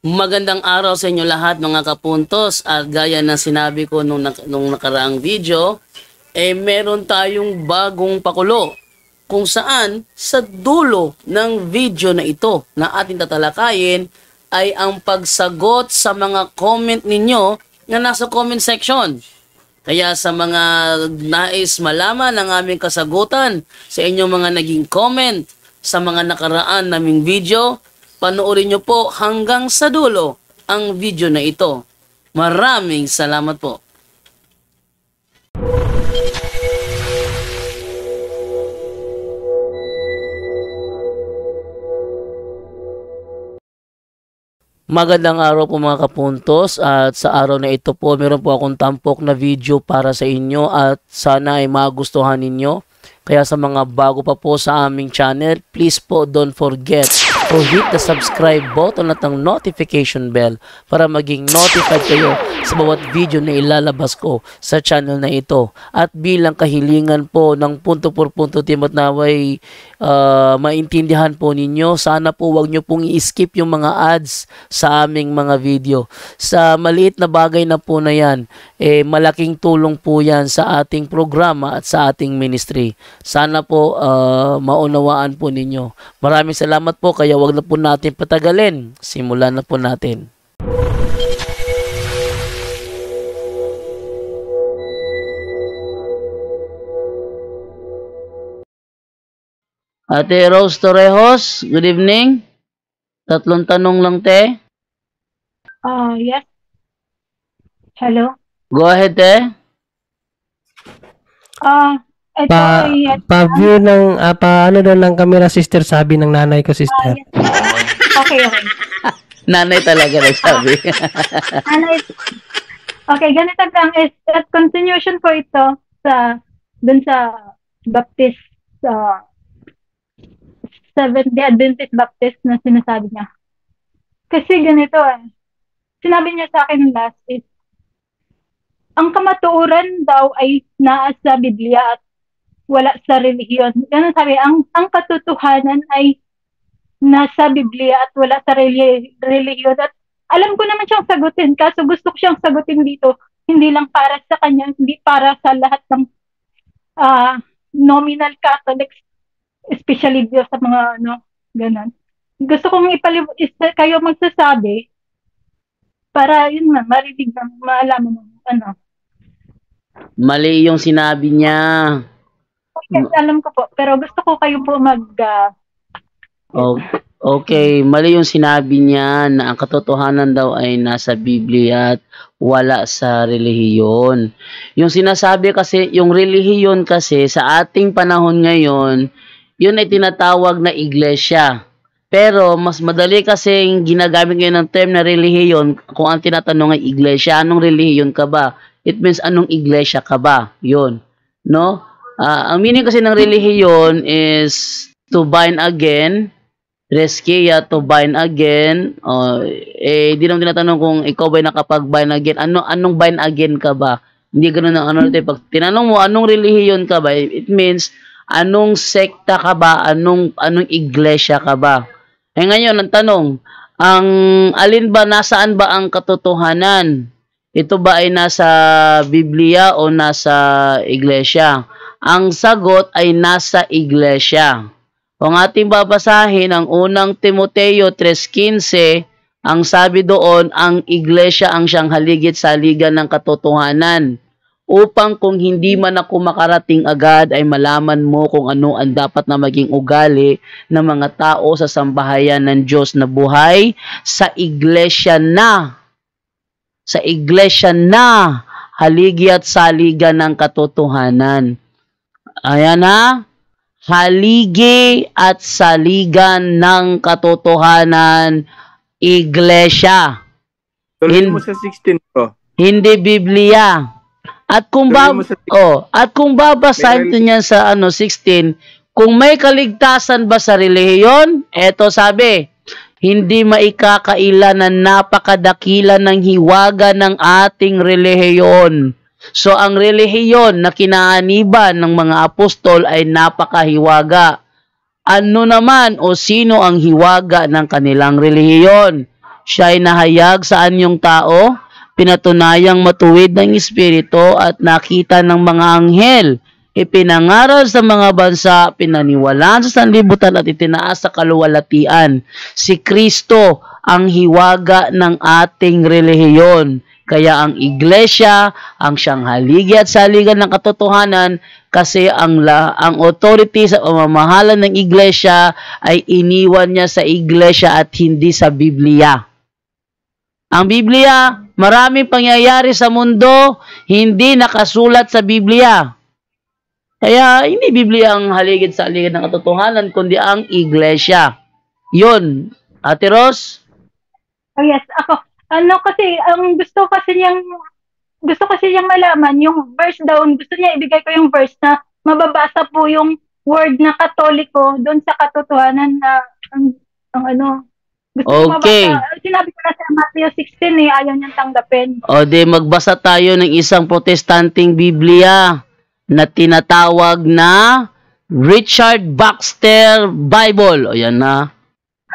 Magandang araw sa inyo lahat mga kapuntos, at gaya ng sinabi ko nung nakaraang video, meron tayong bagong pakulo kung saan sa dulo ng video na ito na ating tatalakayin ay ang pagsagot sa mga comment ninyo na nasa comment section. Kaya sa mga nais malaman ang aming kasagutan sa inyong mga naging comment sa mga nakaraan naming video, panoorin nyo po hanggang sa dulo ang video na ito. Maraming salamat po. Magandang araw po mga kapuntos, at sa araw na ito po meron po akong tampok na video para sa inyo at sana ay magustuhan ninyo. Kaya sa mga bago pa po sa aming channel, please po don't forget to hit the subscribe button at ang notification bell para maging notified kayo sa bawat video na ilalabas ko sa channel na ito. At bilang kahilingan po ng punto por punto team at naway maintindihan po ninyo, sana po wag nyo pong i-skip yung mga ads sa aming mga video. Sa maliit na bagay na po na yan, malaking tulong po yan sa ating programa at sa ating ministry. Sana po maunawaan po ninyo. Maraming salamat po, kaya wag na po natin patagalin. Simulan na po natin. Ate Rose Torrejos, good evening. Tatlong tanong lang, te. Yes. Hello. Go ahead, te. Ito Pa-view ng, paano daw ng camera, sister, sabi ng nanay ko, sister. Yes. Okay. Nanay talaga nagsabi. Nanay. Okay, ganito lang. At continuation po ito dun sa Baptist, Seventh-day Adventist Baptist na sinasabi niya. Kasi ganito sinabi niya sa akin last is, ang kamatuoran daw ay nasa Biblia at wala sa relihiyon. Ganun sabi, ang katotohanan ay nasa Biblia at wala sa relihiyon. At alam ko naman siyang sagutin, kaso gusto ko siyang sagutin dito, hindi lang para sa kanya, hindi para sa lahat ng nominal Catholics, especially Diyos sa mga ganun. Gusto kong kayo magsasabi para yun man, marinig na, maalaman mo, Mali yung sinabi niya. Okay, alam ko po, pero gusto ko kayo po Okay, mali yung sinabi niya na ang katotohanan daw ay nasa Biblia at wala sa relihiyon. Yung sinasabi kasi, yung relihiyon kasi sa ating panahon ngayon, yun ay tinatawag na iglesia. Pero mas madali kasi ginagamit ngayon ng term na relihiyon kung ang tinatanong ay iglesia. Anong relihiyon ka ba? It means anong iglesia ka ba? Yun. No? Ang meaning kasi ng relihiyon is to bind again, reskia, to bind again. Di naman tinatanong kung ikaw ba'y nakapag-bind again. Anong bind again ka ba? Hindi ganun ang pag tinanong mo anong relihiyon ka ba, it means anong sekta ka ba? Anong iglesia ka ba? Ngayon, ang tanong, alin ba, nasaan ba ang katotohanan? Ito ba ay nasa Biblia o nasa iglesia? Ang sagot ay nasa iglesia. Kung ating babasahin ang unang Timoteo 3:15, ang sabi doon, ang iglesia ang siyang haligit-saligan ng katotohanan, upang kung hindi man ako makarating agad ay malaman mo kung ano ang dapat na maging ugali ng mga tao sa sambahayan ng Diyos na buhay sa iglesia na haligi at saligan ng katotohanan. Ayan na, haligi at saligan ng katotohanan, iglesia. Tuloy mo sa 16 ko. Hindi Biblia. At kung babasahin ito niyan sa 16, kung may kaligtasan ba sa relihiyon, eto sabi, hindi maikakaila na napakadakila ng hiwaga ng ating relihiyon. So ang relihiyon na kinaaniban ng mga apostol ay napakahiwaga. Ano naman o sino ang hiwaga ng kanilang relihiyon? Siya ay nahayag sa anyong tao, pinatunayang matuwid ng Espiritu at nakita ng mga anghel. Ipinangaral sa mga bansa, pinaniwalaan sa sanlibutan at itinaas sa kaluwalhatian. Si Kristo ang hiwaga ng ating relihiyon. Kaya ang iglesia ang siyang haligi at saligan ng katotohanan kasi ang authority sa pamamahala ng iglesia ay iniwan niya sa iglesia at hindi sa Biblia. Ang Biblia, maraming pangyayari sa mundo, hindi nakasulat sa Biblia. Kaya hindi Biblia ang haligid sa haligi ng katotohanan, kundi ang iglesia. Yun. Ate Ros? Oh yes, ako. Kasi, gusto kasi niyang malaman, yung verse daw, gusto niya ibigay ko yung verse na mababasa po yung word na Katoliko doon sa katotohanan na, gusto ko mabasa. Sinabi ko na sa Matthew 16 ayaw niyang tanggapin. O di, magbasa tayo ng isang protestanteng Biblia na tinatawag na Richard Baxter Bible. O yan na.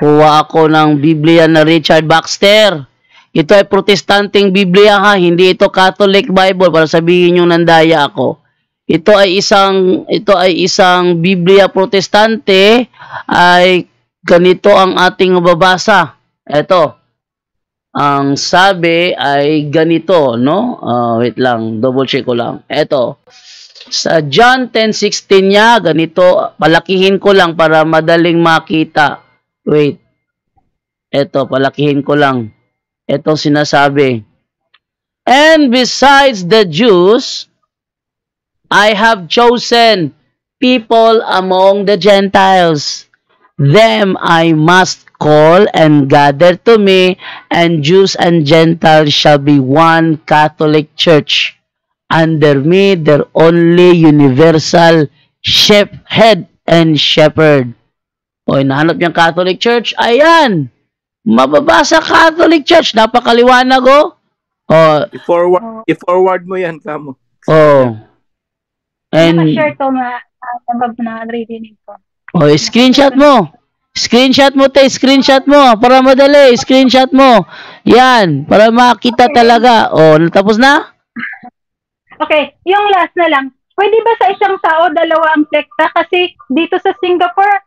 Kuha ako ng Biblia na Richard Baxter. Ito ay protestanteng Biblia ha, hindi ito Catholic Bible para sabihin niyo nandaya ako. Ito ay isang Biblia protestante, ay ganito ang ating mababasa. Ito. Ang sabi ay ganito, no? Wait lang, double check ko lang. Ito. Sa John 10:16 niya, ganito, palakihin ko lang para madaling makita. Wait. Ito, palakihin ko lang. Ito sinasabi. And besides the Jews, I have chosen people among the Gentiles. Them I must call and gather to me, and Jews and Gentiles shall be one Catholic Church. Under me, their only universal head and shepherd. O, nahanap niyang Catholic Church. Ayan! Mababasa Catholic Church. Napakaliwanag, oh. Oh. I-forward mo yan, kamo. Oh. And naka-share to na reading ko. Oh, screenshot mo. Screenshot mo, screenshot mo. Para madali, screenshot mo. Yan. Para makita talaga. Oh, natapos na? Okay. Yung last na lang. Pwede ba sa isang tao, dalawa ang sekta? Kasi dito sa Singapore,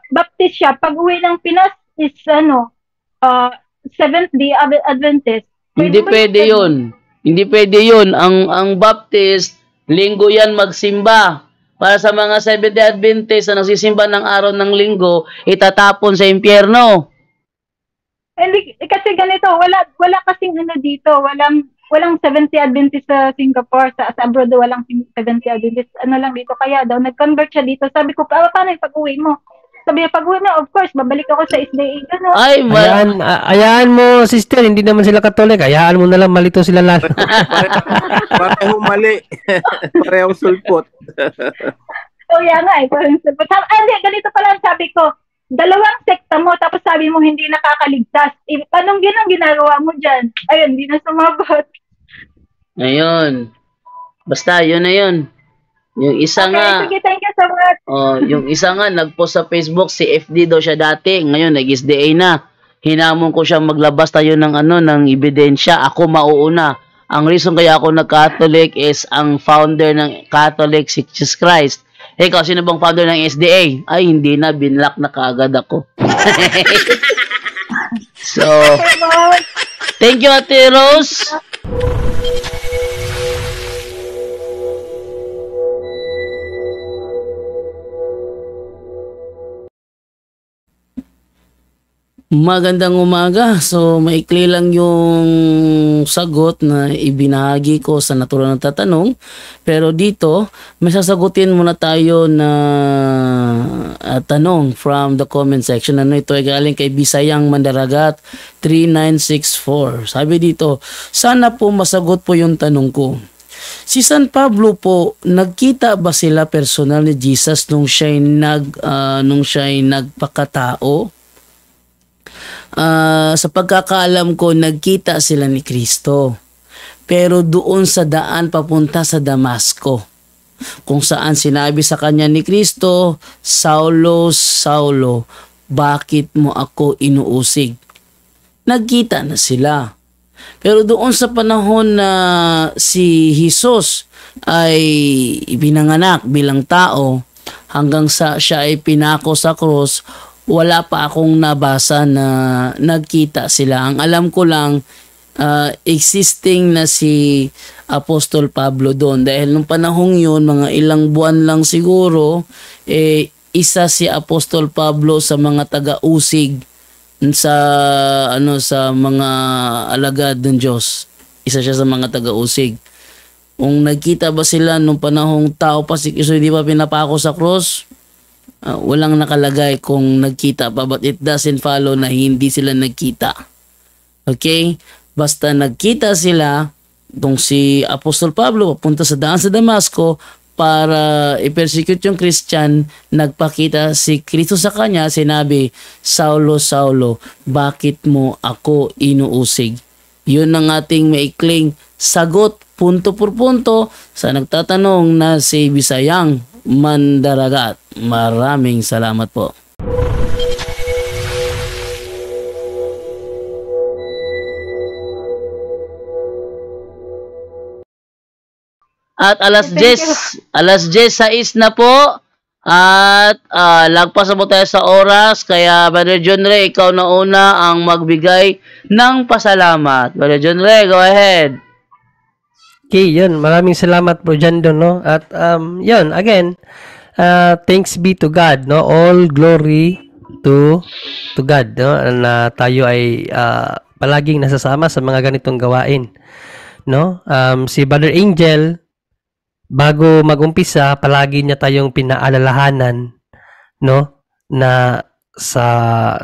Baptist siya. Pag uwi ng Pinas, is Seventh-day Adventist. Hindi pwede yun. Hindi pwede yun. Ang Baptist, linggo yan magsimba. Para sa mga Seventh-day Adventist na nagsisimba ng araw ng linggo, itatapon sa impyerno. Hindi, kasi ganito, wala kasing dito, walang Seventh-day Adventist sa Singapore, sa abroad walang Seventh-day Adventist, lang dito, kaya daw, nag-convert siya dito. Sabi ko, paano yung pag-uwi mo? Sabi niya, pag-uwi mo, of course, babalik ako sa SDA. Gano'n. Ay, Ayaan mo, sister, hindi naman sila Katolik. Ayaan mo na lang, malito sila lalo. Parehong mali. Parehong sulpot. Yan nga parehong sulpot. Hindi, ganito pala sabi ko, dalawang sekta mo, tapos sabi mo hindi nakakaligtas. Anong ginagawa mo dyan? Ayun, hindi na sumabot. Ayun. Basta, yun na yun. Yung isa nga, sige, thank you so much. Yung isa nga, nagpost sa Facebook, si FD daw siya dati, ngayon nag-SDA na. Hinamon ko siya maglabas tayo ng ng ebidensya. Ako mauuna. Ang reason kaya ako nag-Catholic is ang founder ng Catholic, si Jesus Christ. Ikaw, sino bang founder ng SDA? Ay, hindi na, binlock na kaagad ako. So, thank you, Ate Rose. Magandang umaga. So, maikli lang yung sagot na ibinahagi ko sa natural na tatanong. Pero dito, may sasagutin muna tayo na tanong from the comment section. Ito ay galing kay Bisayang Mandaragat 3964. Sabi dito, sana po masagot po yung tanong ko. Si San Pablo po, nagkita ba sila personal ni Jesus nung siya'y nagpakatao? Sa pagkakaalam ko, nagkita sila ni Kristo. Pero doon sa daan papunta sa Damasco, kung saan sinabi sa kanya ni Kristo, Saulo, Saulo, bakit mo ako inuusig? nagkita na sila. Pero doon sa panahon na si Jesus ay ibinanganak bilang tao, hanggang sa siya ay pinako sa cross, wala pa akong nabasa na nagkita sila. Ang alam ko lang, existing na si Apostol Pablo doon. Dahil nung panahong yun, mga ilang buwan lang siguro, isa si Apostol Pablo sa mga taga-usig sa sa mga alagad ng Diyos. Isa siya sa mga taga-usig. Kung nagkita ba sila nung panahong tao pa si Kristo hindi pa pinapako sa cross, walang nakalagay kung nagkita pa, but it doesn't follow na hindi sila nagkita. Okay? Basta nagkita sila, itong si Apostol Pablo papunta sa daan sa Damasco para i-persecute yung Christian, nagpakita si Kristo sa kanya, sinabi, Saulo, Saulo, bakit mo ako inuusig? Yun ang ating maikling sagot, punto por punto, sa nagtatanong na si Bisayang Mandaragat. Maraming salamat po. At alas 10:06 na po. At lagpas na po tayo sa oras. Kaya Brother John Ray, ikaw na una ang magbigay ng pasalamat. Brother John Ray, go ahead. Okay, yun. Maraming salamat Bro Jando, no? At yun, again, thanks be to God, no? All glory to God, no? Na tayo ay palaging nasasama sa mga ganitong gawain, no? Si Brother Angel, bago mag-umpisa, palagi niya tayong pinaalalahanan, no? Na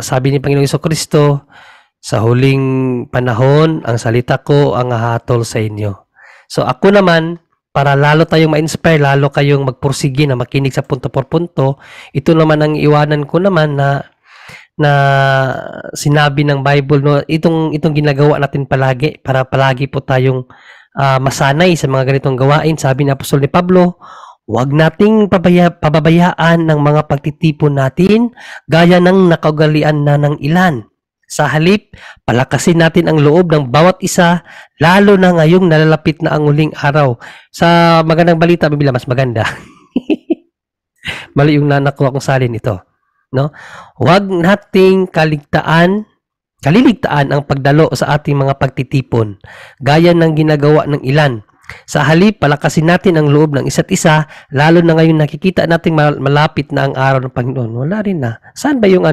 sabi ni Panginoong Jesucristo, sa huling panahon, ang salita ko ang hahatol sa inyo. So ako naman, para lalo tayong ma-inspire, lalo kayong magpursige na makinig sa punto por punto, ito naman ang iwanan ko naman na sinabi ng Bible, no? Itong ginagawa natin palagi, para palagi po tayong masanay sa mga ganitong gawain. Sabi ni Apostol ni Pablo, huwag nating pababayaan ng mga pagtitipon natin gaya ng nakaugalian na ng ilan. Sa halip, palakasin natin ang loob ng bawat isa, lalo na ngayong nalalapit na ang huling araw. Sa magandang balita, Biblia, mas maganda. Mali yung nakuha kong salin ito, no? Huwag nating kaliligtaan ang pagdalo sa ating mga pagtitipon, gaya ng ginagawa ng ilan. Sa halip, palakasin natin ang loob ng isa't isa, lalo na ngayon nakikita nating malapit na ang araw ng Panginoon. Wala rin na. Saan ba yung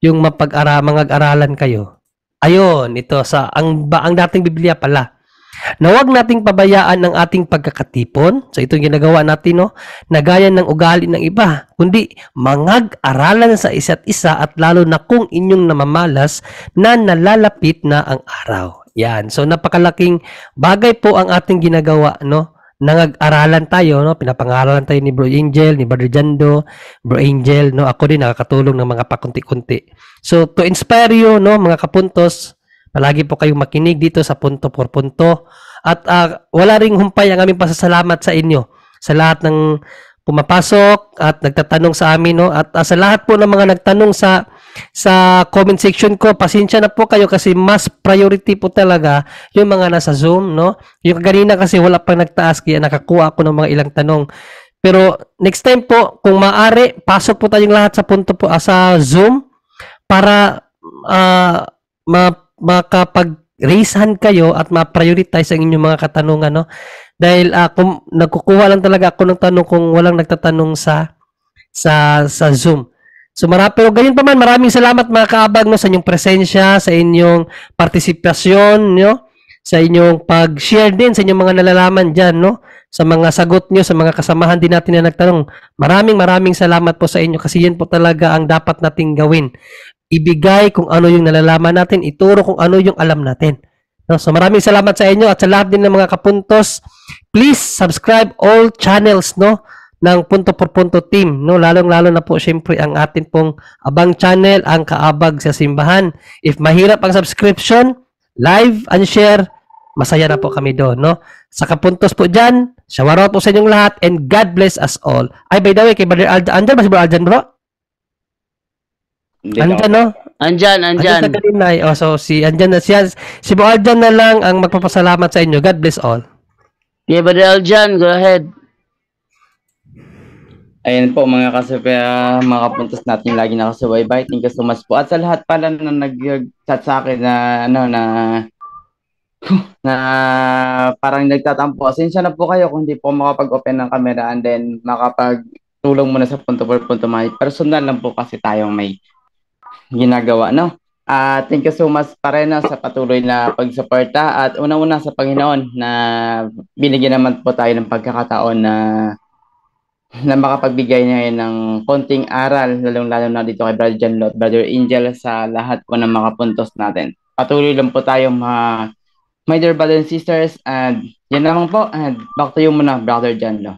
yung mapag-aralan kayo? Ayun, ito ang dating Biblia pala. Na huwag nating pabayaan ang ating pagkakatipon. So ito yung ginagawa natin, no? Na gaya ng ugali ng iba, kundi mangag-aralan sa isa't isa, at lalo na kung inyong namamalas na nalalapit na ang araw. Yan. So napakalaking bagay po ang ating ginagawa, no? Nangag-aralan tayo, no? Pinapangaralan tayo ni Bro Angel, ni Brother Jando, Bro Angel, no? Ako din nakakatulong ng mga pakunti-kunti. So to inspire you, no, mga kapuntos, palagi po kayong makinig dito sa punto por punto. At wala ring humpay ang aming pasasalamat sa inyo, sa lahat ng pumapasok at nagtatanong sa amin, no? At sa lahat po ng mga nagtanong sa comment section ko, pasensya na po kayo kasi mas priority po talaga yung mga nasa Zoom, no? Yung kanina kasi wala pang nagtaas, kaya nakakuha ako ng mga ilang tanong. Pero next time po, kung maaari, pasok po tayong lahat sa punto po sa Zoom para makapag-raisehan kayo at ma-prioritize ang inyong mga katanungan, no? Dahil kung nagkukuha lang talaga ako ng tanong kung walang nagtatanong sa Zoom. So pero ganyan pa man, maraming salamat mga kaabag, no, sa inyong presensya, sa inyong partisipasyon, no, sa inyong pag-share din sa inyong mga nalalaman diyan, no, sa mga sagot nyo, sa mga kasamahan din natin na nagtanong. Maraming salamat po sa inyo kasi yan po talaga ang dapat nating gawin. Ibigay kung ano yung nalalaman natin, ituro kung ano yung alam natin. No, so maraming salamat sa inyo at sa lahat din ng mga kapuntos. Please subscribe all channels, no, ng Punto por Punto team, no, lalong-lalo na po syempre ang atin pong abang channel, ang Kaabag sa Simbahan. If mahirap ang subscription, live and share, masaya na po kami doon, no. Sa kapuntos po dyan, shoutout po sa inyong lahat and God bless us all. Ay, by the way, kay Brother Aljan, andyan ba si Brother Aljan, bro? Hindi Andyan, ako. no? Andyan. Andyan sa Kalinay. Oh, so, andyan na siya. Si Bo Aljan na lang ang magpapasalamat sa inyo. God bless all. Yeah, Brother Aljan, go ahead. Ayun po mga mga kapuntos natin lagi nakasubaybay. Thank you so much po. At sa lahat pala na nag-chat sa akin na na parang nagtatampo. Asensya na po kayo kung hindi po makapag-open ng camera and then makapagtulong muna sa punto per punto. May personal lang po kasi tayong may ginagawa, no? Thank you so much pa rin sa patuloy na pagsuporta at unang-una sa Panginoon na binigyan naman po tayo ng pagkakataon na makapagbigay niya ng konting aral, lalong-lalo na dito kay Brother John Lot, Brother Angel, sa lahat po ng mga puntos natin. Patuloy lang po tayo my dear brothers and sisters, and yan naman po, and back to you muna, Brother John Lot.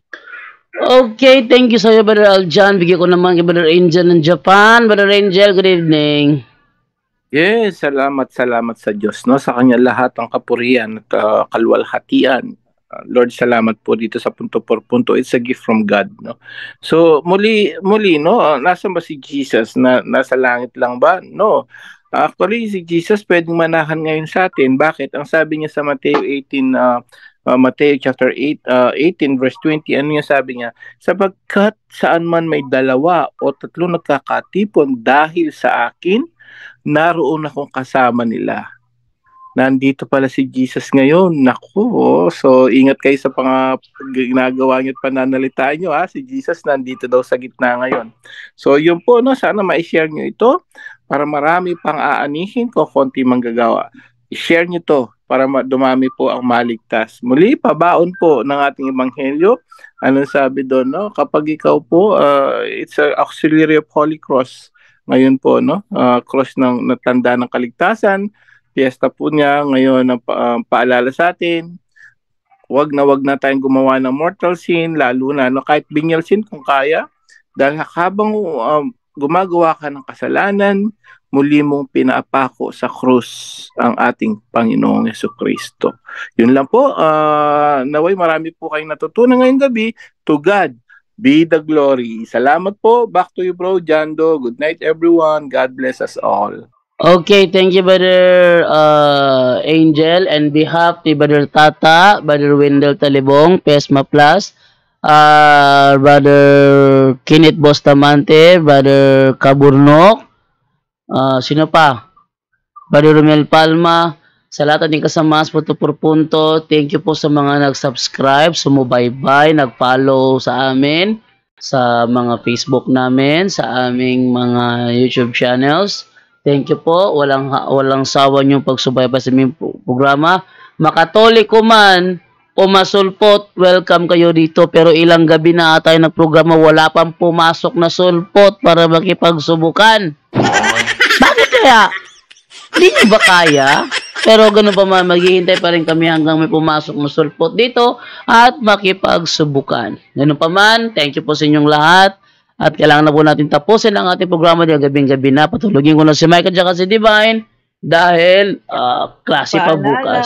Okay, thank you sa iyo, Brother Aljan. Bigyan ko naman kay Brother Angel ng Japan. Brother Angel, good evening. Yes, salamat sa Diyos, no? Sa kanya lahat ang kapurihan at kalwalhatian. Lord, salamat po dito sa punto por punto. It's a gift from God, no? So muli no, nasa ba si Jesus? Nasa langit lang ba? No. Actually, si Jesus pwedeng manahan ngayon sa atin. Bakit? Ang sabi niya sa Mateo 18 Mateo chapter 18 verse 20, ano yung sabi niya? Sapagkat saan man may dalawa o tatlo nagkakatipon dahil sa akin, naroon akong kasama nila. Nandito pala si Jesus ngayon. Naku, so ingat kayo sa ginagawa niyo at pananalitaan niyo. Si Jesus nandito daw sa gitna ngayon. So yun po, no, sana ma-share niyo ito para marami pang aanihin ko, konti manggagawa. I-share niyo to para dumami po ang maligtas. Muli, pabaon po ng ating ebanghelyo. Anong sabi doon, no? Kapag ikaw po, it's an auxiliary of Holy Cross. Ngayon po, no? Cross ng natanda ng kaligtasan. Fiesta po niya ngayon ang paalala sa atin. Wag na tayong gumawa ng mortal sin, lalo na kahit venial sin kung kaya. Dahil habang gumagawa ka ng kasalanan, muli mong pinaapako sa krus ang ating Panginoong Jesucristo. Yun lang po. Naway marami po kayong natutunan ngayong gabi. To God be the glory. Salamat po. Back to you, Bro Jando. Good night, everyone. God bless us all. Okay, thank you, Brother Angel. And behalf ni Brother Tata, Brother Wendell Talibong, Pesma Plus, Brother Kenneth Bustamante, Brother Kaburnok, sino pa? Brother Romel Palma, sa lahat ng kasama sa punto por punto, thank you po sa mga nag-subscribe, sumubaybay, nag-follow sa amin, sa mga Facebook namin, sa aming mga YouTube channels. Thank you po. Walang sawa niyong pagsubaybay sa aming programa. Makatoliko man o masulpot, welcome kayo dito. Pero ilang gabi na tayo nagprograma, wala pang pumasok na sulpot para makipagsubukan. Bakit kaya? Hindi niyo ba kaya? Pero ganun pa man, maghihintay pa rin kami hanggang may pumasok na sulpot dito at makipagsubukan. Ganun pa man, thank you po sa inyong lahat. At kailangan na po natin tapusin ang ating programa dahil gabing-gabi na. Patulogin ko na si Mike at si Divine dahil klase pa bukas.